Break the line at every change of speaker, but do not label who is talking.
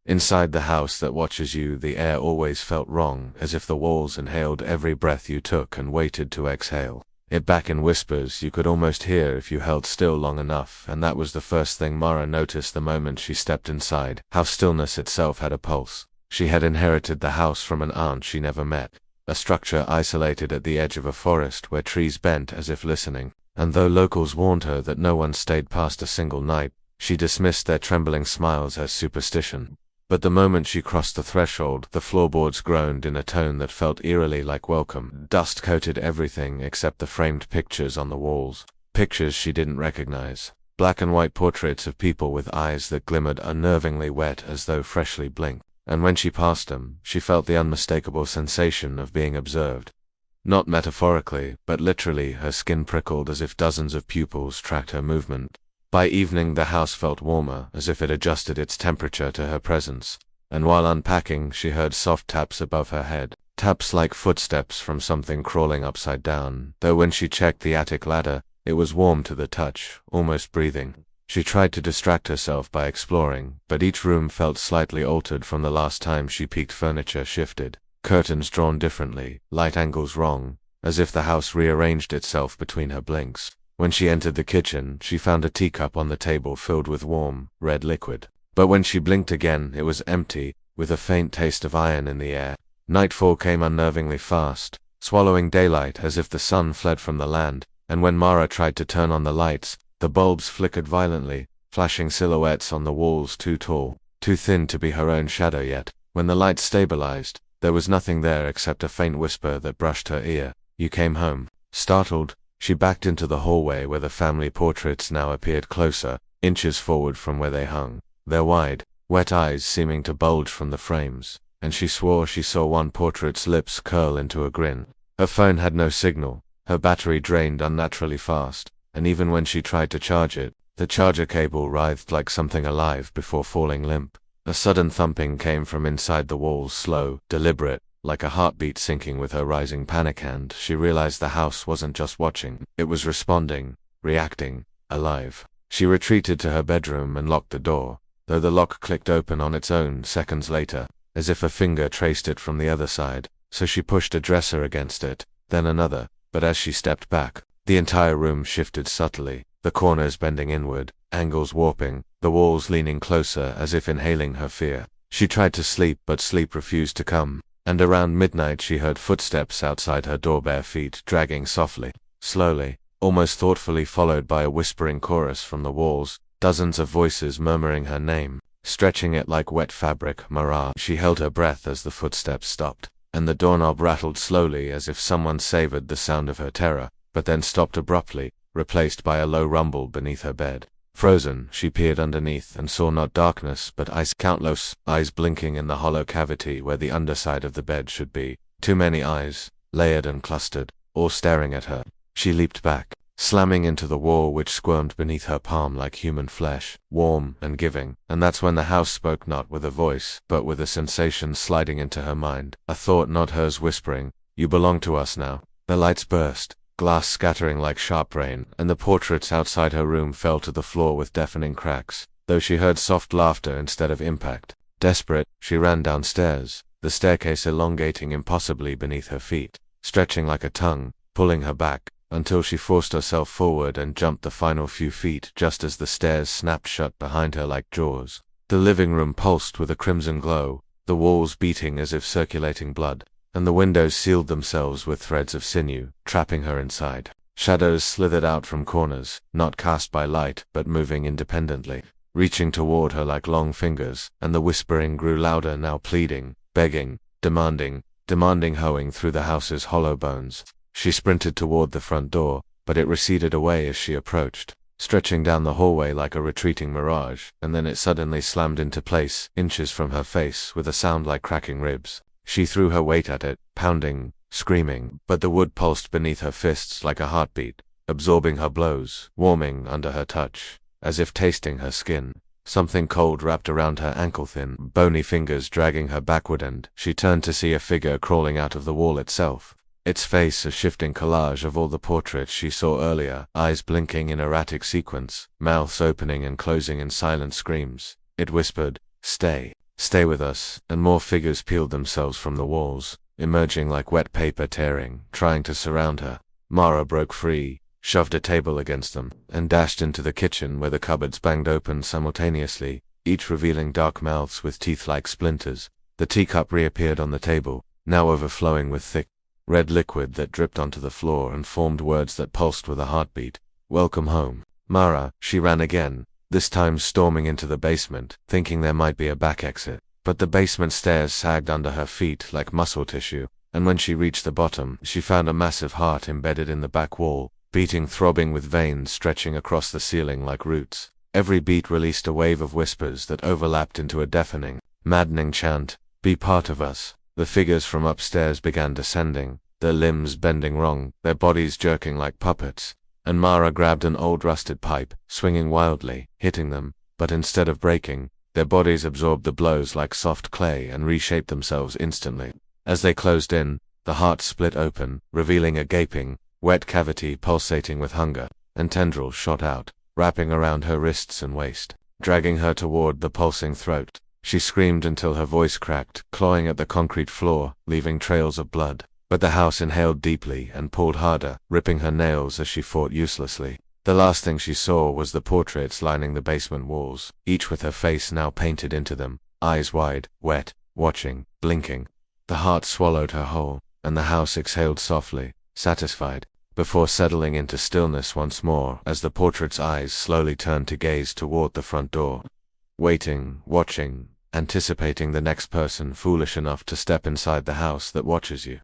Inside the house that watches you, the air always felt wrong, as if the walls inhaled every breath you took and waited to exhale it back in whispers you could almost hear if you held still long enough, and that was the first thing Mara noticed the moment she stepped inside, how stillness itself had a pulse. She had inherited the house from an aunt she never met, a structure isolated at the edge of a forest where trees bent as if listening, and though locals warned her that no one stayed past a single night, she dismissed their trembling smiles as superstition. But the moment she crossed the threshold, the floorboards groaned in a tone that felt eerily like welcome. Dust coated everything except the framed pictures on the walls. Pictures she didn't recognize. Black and white portraits of people with eyes that glimmered unnervingly wet as though freshly blinked. And when she passed them, she felt the unmistakable sensation of being observed. Not metaphorically, but literally, her skin prickled as if dozens of pupils tracked her movement. By evening the house felt warmer, as if it adjusted its temperature to her presence, and while unpacking she heard soft taps above her head, taps like footsteps from something crawling upside down, though when she checked the attic ladder, it was warm to the touch, almost breathing. She tried to distract herself by exploring, but each room felt slightly altered from the last time she peeked. Furniture shifted, curtains drawn differently, light angles wrong, as if the house rearranged itself between her blinks. When she entered the kitchen, she found a teacup on the table filled with warm, red liquid. But when she blinked again, it was empty, with a faint taste of iron in the air. Nightfall came unnervingly fast, swallowing daylight as if the sun fled from the land, and when Mara tried to turn on the lights, the bulbs flickered violently, flashing silhouettes on the walls too tall, too thin to be her own shadow yet. When the lights stabilized, there was nothing there except a faint whisper that brushed her ear. "You came home." Startled, she backed into the hallway where the family portraits now appeared closer, inches forward from where they hung, their wide, wet eyes seeming to bulge from the frames, and she swore she saw one portrait's lips curl into a grin. Her phone had no signal, her battery drained unnaturally fast, and even when she tried to charge it, the charger cable writhed like something alive before falling limp. A sudden thumping came from inside the walls, slow, deliberate, like a heartbeat syncing with her rising panic, and she realized the house wasn't just watching, it was responding, reacting, alive. She retreated to her bedroom and locked the door, though the lock clicked open on its own seconds later, as if a finger traced it from the other side, so she pushed a dresser against it, then another, but as she stepped back, the entire room shifted subtly, the corners bending inward, angles warping, the walls leaning closer as if inhaling her fear. She tried to sleep, but sleep refused to come. And around midnight she heard footsteps outside her door, bare feet dragging softly, slowly, almost thoughtfully, followed by a whispering chorus from the walls, dozens of voices murmuring her name, stretching it like wet fabric. Mara. She held her breath as the footsteps stopped, and the doorknob rattled slowly as if someone savored the sound of her terror, but then stopped abruptly, replaced by a low rumble beneath her bed. Frozen, she peered underneath and saw not darkness but ice, countless eyes blinking in the hollow cavity where the underside of the bed should be. Too many eyes, layered and clustered, all staring at her. She leaped back, slamming into the wall which squirmed beneath her palm like human flesh, warm and giving, and that's when the house spoke, not with a voice, but with a sensation sliding into her mind, a thought not hers, whispering, "You belong to us now." The lights burst, glass scattering like sharp rain, and the portraits outside her room fell to the floor with deafening cracks, though she heard soft laughter instead of impact. Desperate, she ran downstairs, the staircase elongating impossibly beneath her feet, stretching like a tongue, pulling her back, until she forced herself forward and jumped the final few feet just as the stairs snapped shut behind her like jaws. The living room pulsed with a crimson glow, the walls beating as if circulating blood, and the windows sealed themselves with threads of sinew, trapping her inside. Shadows slithered out from corners, not cast by light, but moving independently, reaching toward her like long fingers, and the whispering grew louder, now pleading, begging, demanding, hoeing through the house's hollow bones. She sprinted toward the front door, but it receded away as she approached, stretching down the hallway like a retreating mirage, and then it suddenly slammed into place, inches from her face, with a sound like cracking ribs. She threw her weight at it, pounding, screaming, but the wood pulsed beneath her fists like a heartbeat, absorbing her blows, warming under her touch, as if tasting her skin. Something cold wrapped around her ankle-thin, bony fingers dragging her backward, and she turned to see a figure crawling out of the wall itself. Its face a shifting collage of all the portraits she saw earlier, eyes blinking in erratic sequence, mouths opening and closing in silent screams. It whispered, "Stay, Stay with us, and more figures peeled themselves from the walls, emerging like wet paper tearing, trying to surround her. Mara broke free, shoved a table against them, and dashed into the kitchen where the cupboards banged open simultaneously, each revealing dark mouths with teeth like splinters. The teacup reappeared on the table, now overflowing with thick, red liquid that dripped onto the floor and formed words that pulsed with a heartbeat. Welcome home, Mara. She ran again, this time storming into the basement, thinking there might be a back exit. But the basement stairs sagged under her feet like muscle tissue, and when she reached the bottom, she found a massive heart embedded in the back wall, beating, throbbing with veins stretching across the ceiling like roots. Every beat released a wave of whispers that overlapped into a deafening, maddening chant. Be part of us. The figures from upstairs began descending, their limbs bending wrong, their bodies jerking like puppets, and Mara grabbed an old rusted pipe, swinging wildly, hitting them, but instead of breaking, their bodies absorbed the blows like soft clay and reshaped themselves instantly. As they closed in, the heart split open, revealing a gaping, wet cavity pulsating with hunger, and tendrils shot out, wrapping around her wrists and waist, dragging her toward the pulsing throat. She screamed until her voice cracked, clawing at the concrete floor, leaving trails of blood. But the house inhaled deeply and pulled harder, ripping her nails as she fought uselessly. The last thing she saw was the portraits lining the basement walls, each with her face now painted into them, eyes wide, wet, watching, blinking. The heart swallowed her whole, and the house exhaled softly, satisfied, before settling into stillness once more as the portrait's eyes slowly turned to gaze toward the front door. Waiting, watching, anticipating the next person foolish enough to step inside the house that watches you.